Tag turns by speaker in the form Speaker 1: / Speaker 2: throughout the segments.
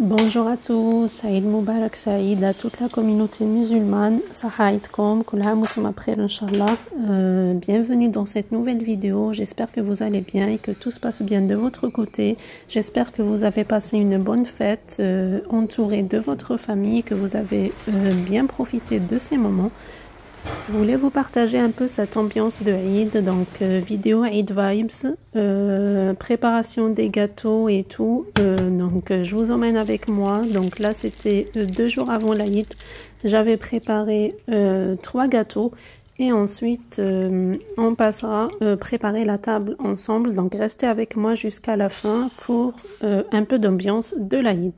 Speaker 1: Bonjour à tous, Saïd Moubarak Saïd à toute la communauté musulmane. Saha aïdkom, kul aam wa antum bkhair Inch'Allah. Bienvenue dans cette nouvelle vidéo. J'espère que vous allez bien et que tout se passe bien de votre côté. J'espère que vous avez passé une bonne fête entouré de votre famille, que vous avez bien profité de ces moments. Je voulais vous partager un peu cette ambiance de Eid, donc vidéo Eid Vibes, préparation des gâteaux et tout. Donc je vous emmène avec moi. Donc là c'était 2 jours avant l'Eid. J'avais préparé 3 gâteaux et ensuite on passera préparer la table ensemble. Donc restez avec moi jusqu'à la fin pour un peu d'ambiance de l'Eid.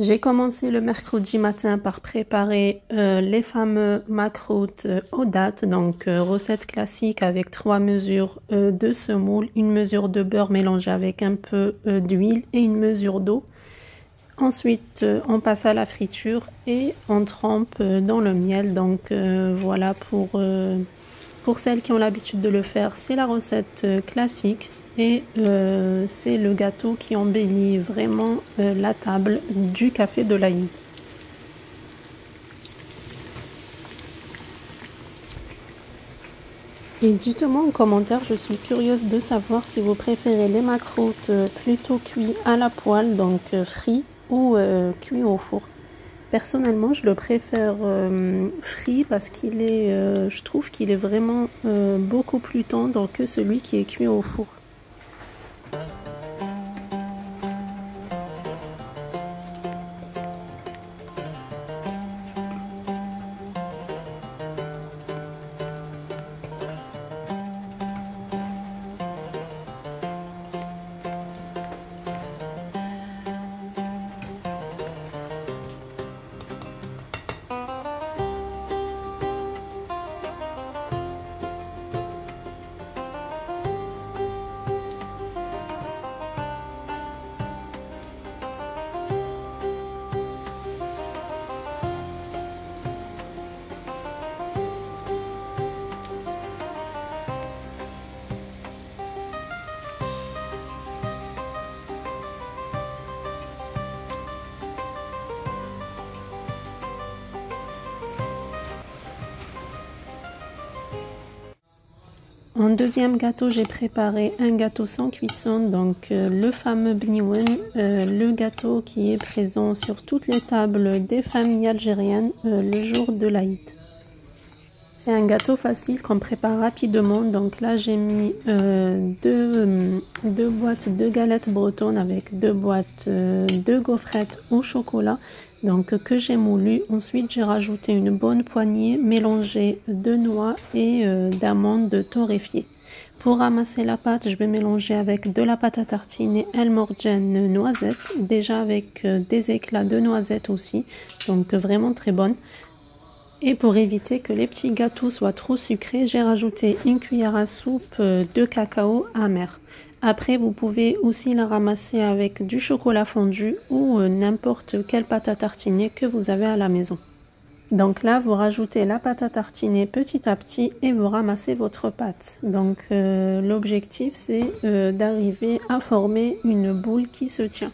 Speaker 1: J'ai commencé le mercredi matin par préparer les fameux makrout aux dattes, donc recette classique avec 3 mesures de semoule, une mesure de beurre mélangée avec un peu d'huile et une mesure d'eau. Ensuite, on passe à la friture et on trempe dans le miel. Donc voilà, pour celles qui ont l'habitude de le faire, c'est la recette classique. Et c'est le gâteau qui embellit vraiment la table du café de l'Aïd. Et dites-moi en commentaire, je suis curieuse de savoir si vous préférez les makrout plutôt cuits à la poêle, donc frits, ou cuits au four. Personnellement, je le préfère frit parce qu'il est, je trouve qu'il est vraiment beaucoup plus tendre que celui qui est cuit au four. En deuxième gâteau, j'ai préparé un gâteau sans cuisson, donc le fameux bniwen, le gâteau qui est présent sur toutes les tables des familles algériennes le jour de l'Aïd. C'est un gâteau facile qu'on prépare rapidement, donc là j'ai mis deux boîtes de galettes bretonnes avec 2 boîtes de gaufrettes au chocolat. Donc que j'ai moulu. Ensuite j'ai rajouté une bonne poignée mélangée de noix et d'amandes torréfiées. Pour ramasser la pâte, je vais mélanger avec de la pâte à tartiner El Morjan noisette, déjà avec des éclats de noisettes aussi, donc vraiment très bonne. Et pour éviter que les petits gâteaux soient trop sucrés, j'ai rajouté une cuillère à soupe de cacao amer. Après, vous pouvez aussi la ramasser avec du chocolat fondu ou n'importe quelle pâte à tartiner que vous avez à la maison. Donc là, vous rajoutez la pâte à tartiner petit à petit et vous ramassez votre pâte. Donc l'objectif, c'est d'arriver à former une boule qui se tient.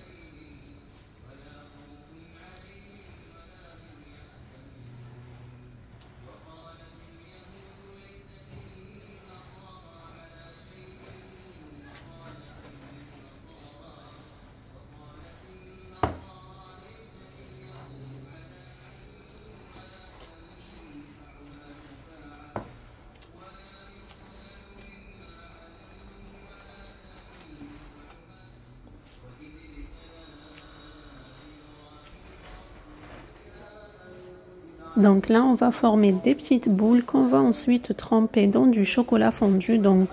Speaker 1: Donc là, on va former des petites boules qu'on va ensuite tremper dans du chocolat fondu. Donc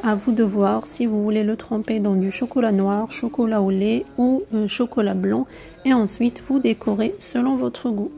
Speaker 1: à vous de voir si vous voulez le tremper dans du chocolat noir, chocolat au lait ou chocolat blanc. Et ensuite, vous décorez selon votre goût.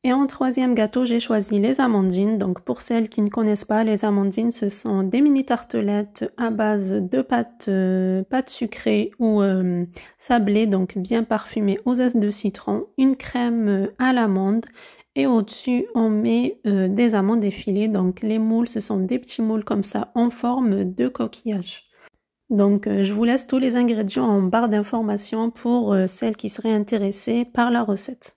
Speaker 1: Et en troisième gâteau, j'ai choisi les amandines. Donc pour celles qui ne connaissent pas, les amandines, ce sont des mini tartelettes à base de pâte sucrée ou sablée, donc bien parfumée au zeste de citron, une crème à l'amande et au-dessus, on met des amandes effilées. Donc les moules, ce sont des petits moules comme ça en forme de coquillage. Donc je vous laisse tous les ingrédients en barre d'informations pour celles qui seraient intéressées par la recette.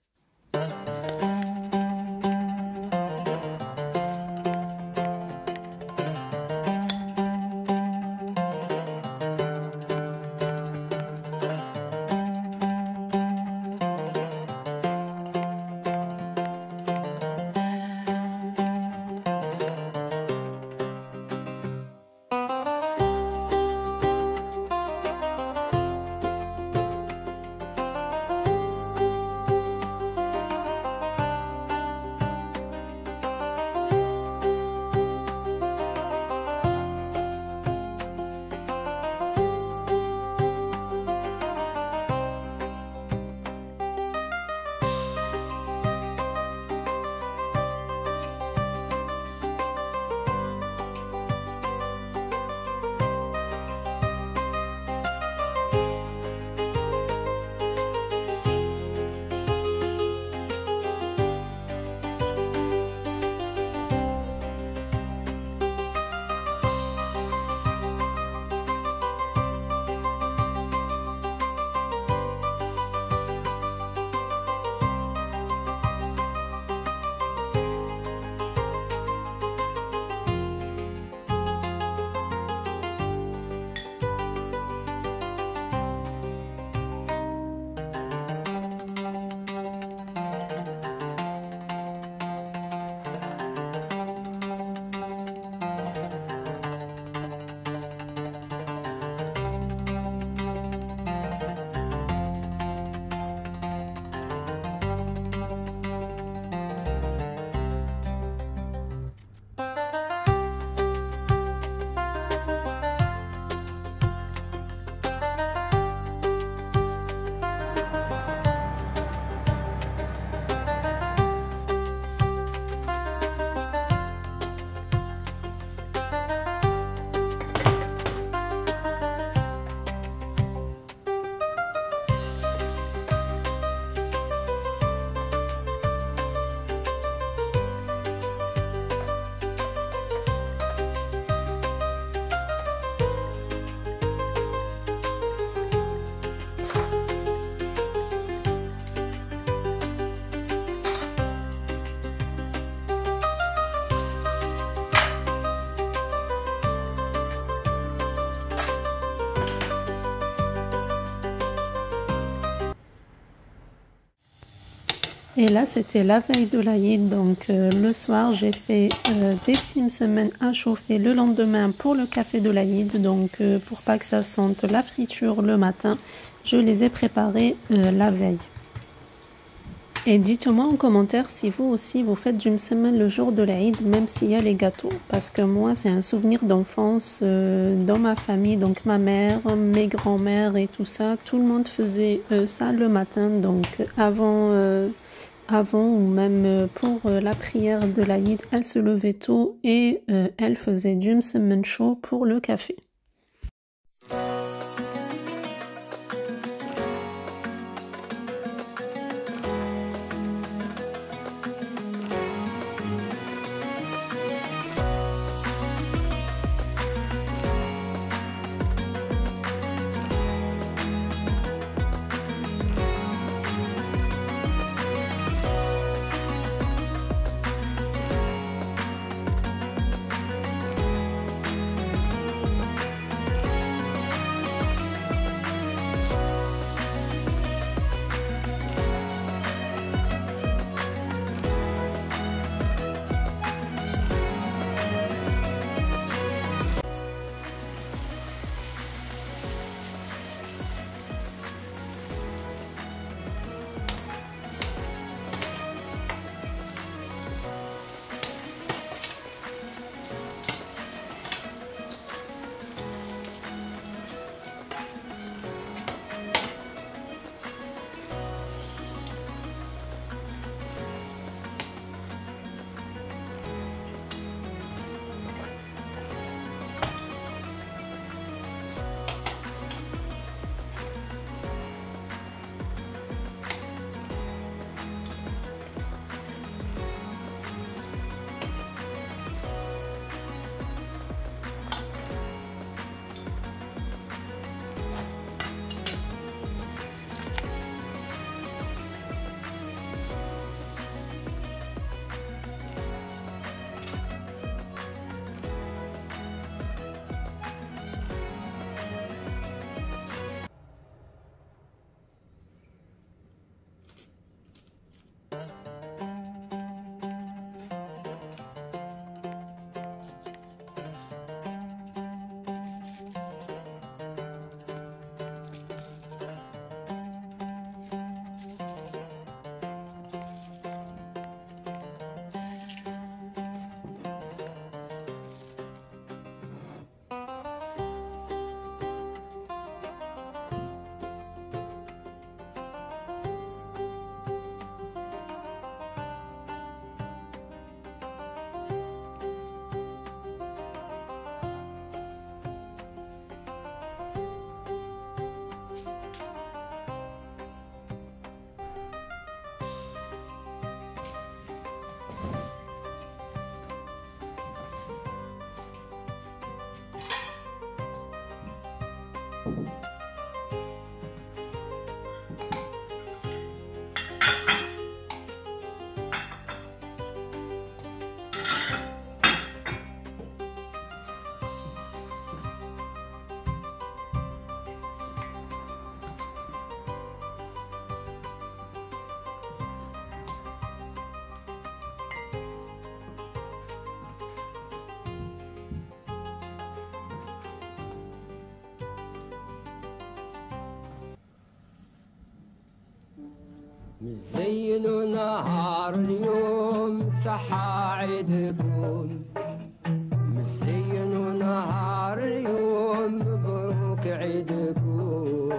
Speaker 1: Et là, c'était la veille de l'Aïd, donc le soir, j'ai fait des petites semaines à chauffer le lendemain pour le café de l'Aïd. Donc pour pas que ça sente la friture le matin, je les ai préparés la veille. Et dites-moi en commentaire si vous aussi vous faites du msemen le jour de l'Aïd, même s'il y a les gâteaux. Parce que moi, c'est un souvenir d'enfance dans ma famille, donc ma mère, mes grands-mères et tout ça. Tout le monde faisait ça le matin, donc avant ou même pour la prière de l'Aïd, elle se levait tôt et elle faisait du msemen chaud pour le café.
Speaker 2: مزين نهار اليوم صحة عيدكم، مزين نهار اليوم مبروك عيدكم.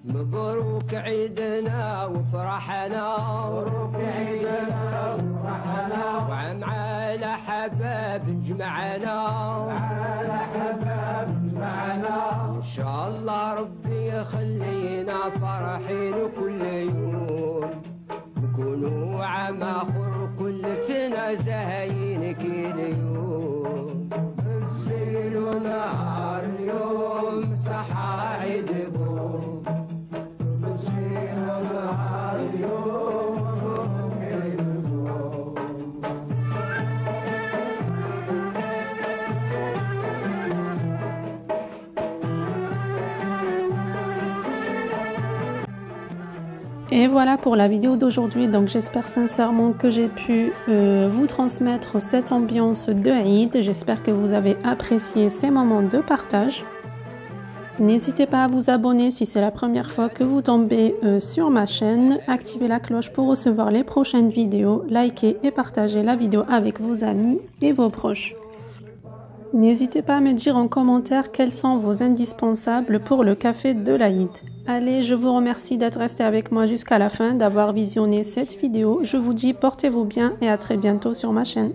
Speaker 2: مبروك عيدنا وفرحنا، مبروك عيدنا وفرحنا، وعم على حباب جمعنا، على حباب جمعنا. إن شاء الله ربي يخلينا فرحين كل يوم، نكونوا عام آخر كل سنة زهاين كل يوم. الزين ونهار اليوم صحة عيدكم،
Speaker 1: Et voilà pour la vidéo d'aujourd'hui, donc j'espère sincèrement que j'ai pu vous transmettre cette ambiance de Eid. J'espère que vous avez apprécié ces moments de partage. N'hésitez pas à vous abonner si c'est la première fois que vous tombez sur ma chaîne. Activez la cloche pour recevoir les prochaines vidéos. Likez et partagez la vidéo avec vos amis et vos proches. N'hésitez pas à me dire en commentaire quels sont vos indispensables pour le café de l'Aïd. Allez, je vous remercie d'être resté avec moi jusqu'à la fin, d'avoir visionné cette vidéo. Je vous dis portez-vous bien et à très bientôt sur ma chaîne.